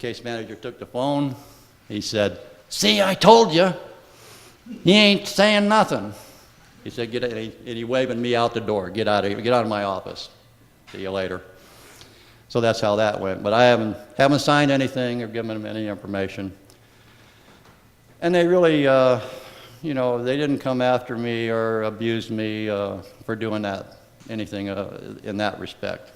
case manager took the phone. He said, "See, I told you. He ain't saying nothing." He said, "Get," and he waving me out the door. Get out of my office. See you later." So that's how that went. But I haven't signed anything or given them any information. And they really, you know, they didn't come after me or abuse me for doing anything in that respect.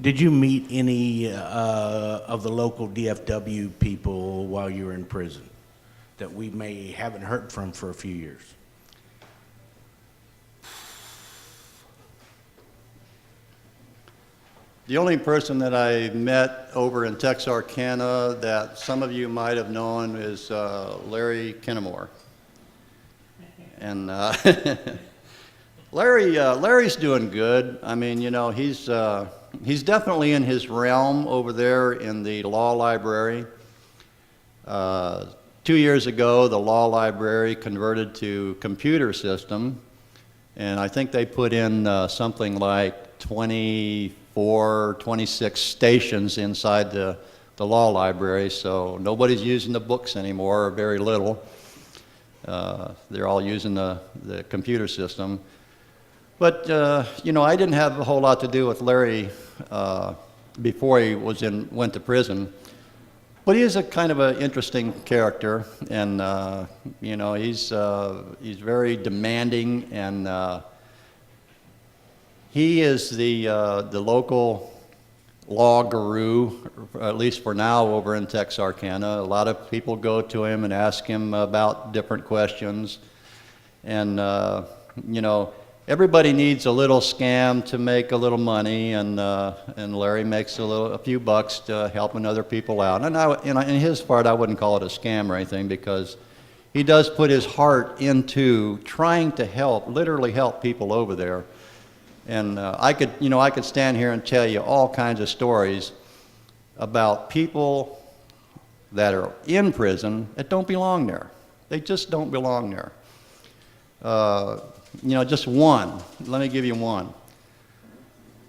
Did you meet any of the local DFW people while you were in prison that we may haven't heard from for a few years? The only person that I met over in Texarkana that some of you might have known is Larry Kennemore. And Larry's doing good. I mean, you know, he's definitely in his realm over there in the law library. 2 years ago, the law library converted to computer system, and I think they put in something like 26 stations inside the law library, so nobody's using the books anymore, or very little. They're all using the computer system. But, you know, I didn't have a whole lot to do with Larry before he went to prison. But he is a kind of an interesting character, and, you know, he's very demanding, and he is the local law guru, at least for now, over in Texarkana. A lot of people go to him and ask him about different questions. And, you know, everybody needs a little scam to make a little money, and Larry makes a few bucks to helping other people out. And in his part, I wouldn't call it a scam or anything, because he does put his heart into trying to literally help people over there. And I could stand here and tell you all kinds of stories about people that are in prison that don't belong there. They just don't belong there. You know, just one. Let me give you one.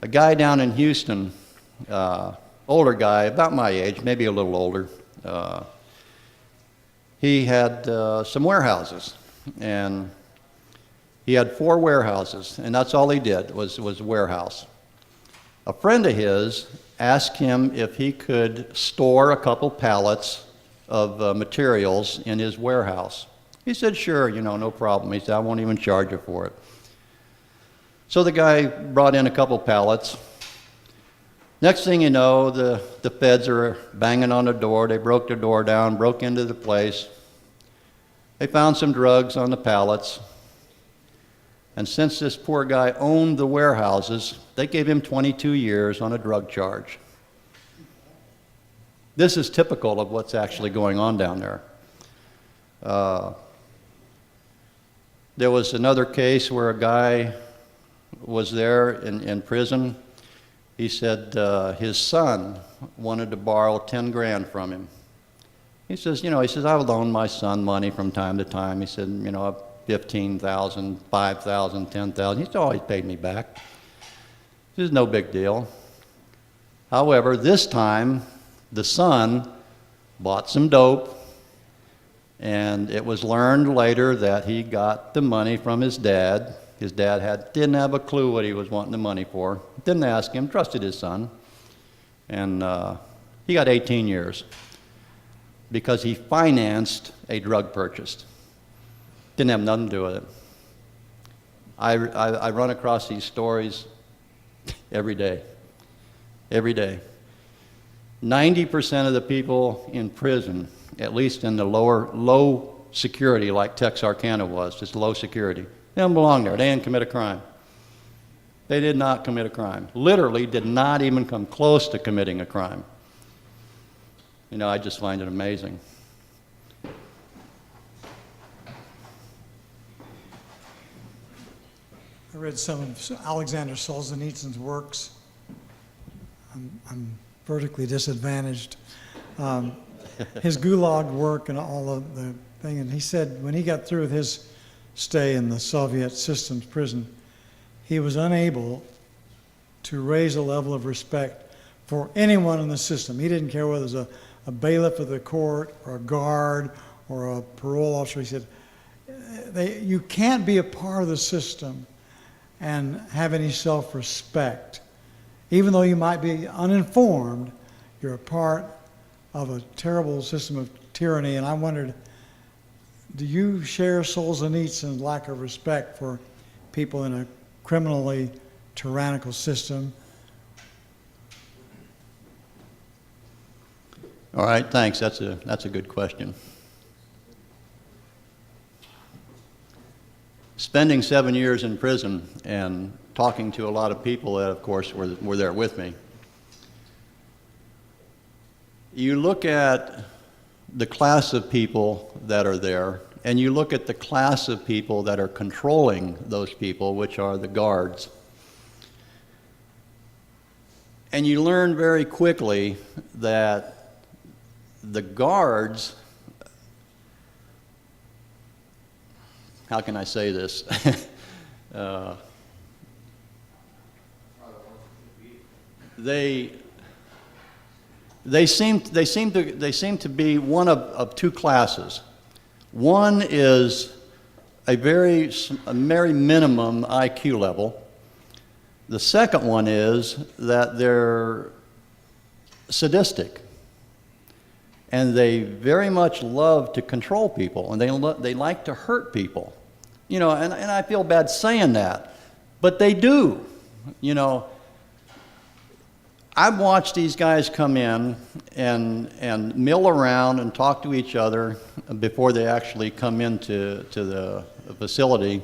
A guy down in Houston, older guy, about my age, maybe a little older. He had some warehouses, and he had 4 warehouses, and that's all he did was warehouse. A friend of his asked him if he could store a couple pallets of materials in his warehouse. He said, "Sure, you know, no problem." He said, "I won't even charge you for it." So the guy brought in a couple pallets. Next thing you know, the feds are banging on the door. They broke the door down, broke into the place. They found some drugs on the pallets. And since this poor guy owned the warehouses, they gave him 22 years on a drug charge. This is typical of what's actually going on down there. There was another case where a guy was there in prison. He said his son wanted to borrow 10 grand from him. He says, "I would loan my son money from time to time." He said, $15,000, $5,000, $10,000. He's always paid me back. This is no big deal. However, this time, the son bought some dope, and it was learned later that he got the money from his dad. His dad didn't have a clue what he was wanting the money for. Didn't ask him, trusted his son. And he got 18 years because he financed a drug purchase. Didn't have nothing to do with it. I run across these stories every day. Every day. 90% of the people in prison, at least in the low security like Texarkana was, just low security, they don't belong there. They didn't commit a crime. They did not commit a crime. Literally did not even come close to committing a crime. I just find it amazing. I read some of Alexander Solzhenitsyn's works. I'm vertically disadvantaged. His Gulag work and all of the thing, and he said when he got through with his stay in the Soviet system's prison, he was unable to raise a level of respect for anyone in the system. He didn't care whether it was a bailiff of the court or a guard or a parole officer. He said, you can't be a part of the system and have any self-respect. Even though you might be uninformed, you're a part of a terrible system of tyranny. And I wondered, do you share Solzhenitsyn's lack of respect for people in a criminally tyrannical system? All right, thanks. That's a good question. Spending 7 years in prison and talking to a lot of people that, of course, were there with me, you look at the class of people that are there, and you look at the class of people that are controlling those people, which are the guards. And you learn very quickly that the guards, how can I say this? They seem to be one of two classes. One is a very minimum IQ level. The second one is that they're sadistic, and they very much love to control people, and they like to hurt people. You know, and I feel bad saying that, but they do. You know, I've watched these guys come in and mill around and talk to each other before they actually come into the facility.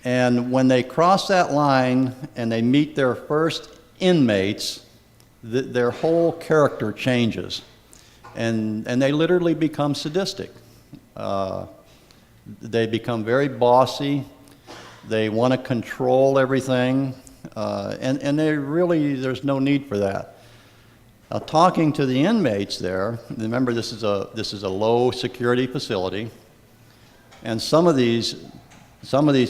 And when they cross that line and they meet their first inmates, their whole character changes. And they literally become sadistic. They become very bossy. They want to control everything. And there's no need for that. Now, talking to the inmates there, remember this is a low security facility, and some of these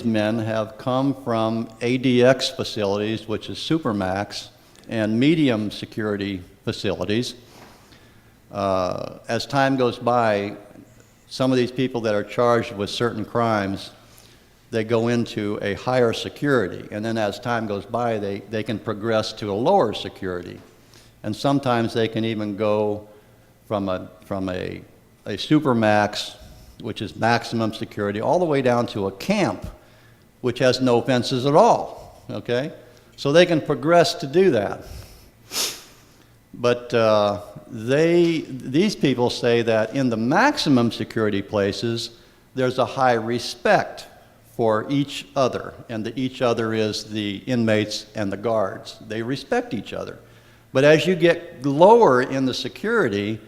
men have come from ADX facilities, which is supermax, and medium security facilities. As time goes by, some of these people that are charged with certain crimes, they go into a higher security, and then as time goes by, they can progress to a lower security. And sometimes they can even go from a supermax, which is maximum security, all the way down to a camp, which has no fences at all, okay? So they can progress to do that. But these people say that in the maximum security places, there's a high respect for each other, and the each other is the inmates and the guards. They respect each other. But as you get lower in the security,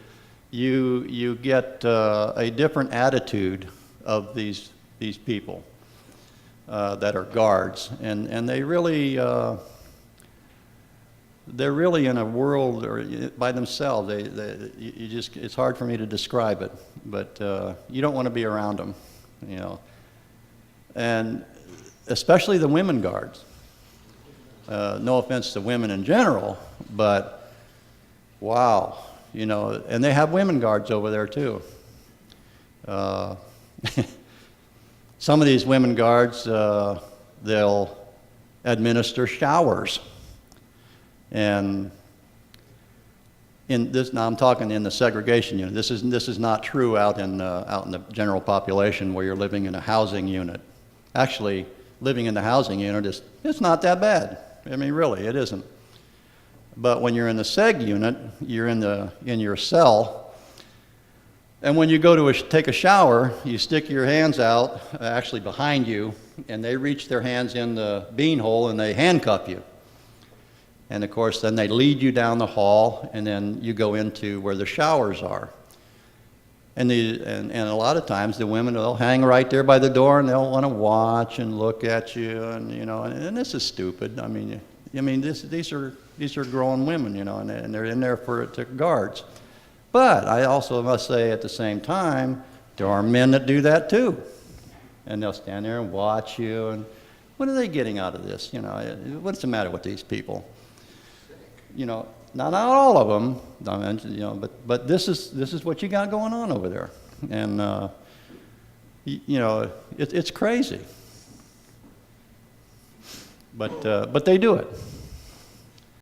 you get a different attitude of these people that are guards, and they're really in a world by themselves. It's hard for me to describe it, but you don't want to be around them, you know. And especially the women guards. No offense to women in general, but wow, you know, and they have women guards over there too. Some of these women guards, they'll administer showers. And in this, now I'm talking in the segregation unit. This is not true out in the general population where you're living in a housing unit. Actually, living in the housing unit it's not that bad. I mean, really, it isn't. But when you're in the seg unit, you're in your cell, and when you go to take a shower, you stick your hands out, actually behind you, and they reach their hands in the beanhole and they handcuff you. And of course, then they lead you down the hall, and then you go into where the showers are. And a lot of times the women will hang right there by the door, and they'll want to watch and look at you, and you know, and this is stupid. I mean, these are grown women, you know, and they're in there to guards. But I also must say at the same time, there are men that do that too, and they'll stand there and watch you, and what are they getting out of this? You know, what's the matter with these people? you know, not all of them, I mean, you know, but this is what you got going on over there. And, you know, it's crazy. But they do it.